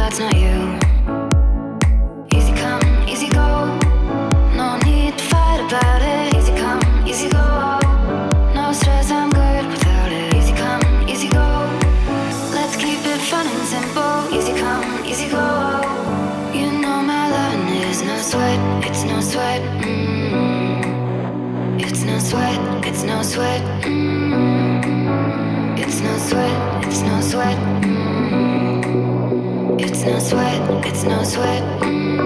that's not you. Easy come, easy go. No need to fight about it. Easy come, easy go. No stress, I'm good without it. Easy come, easy go. Let's keep it fun and simple. Easy come, easy go. You know my loving is no sweat. It's no sweat. It's no sweat. It's no sweat. It's no sweat. It's no sweat. It's no sweat. It's no sweat.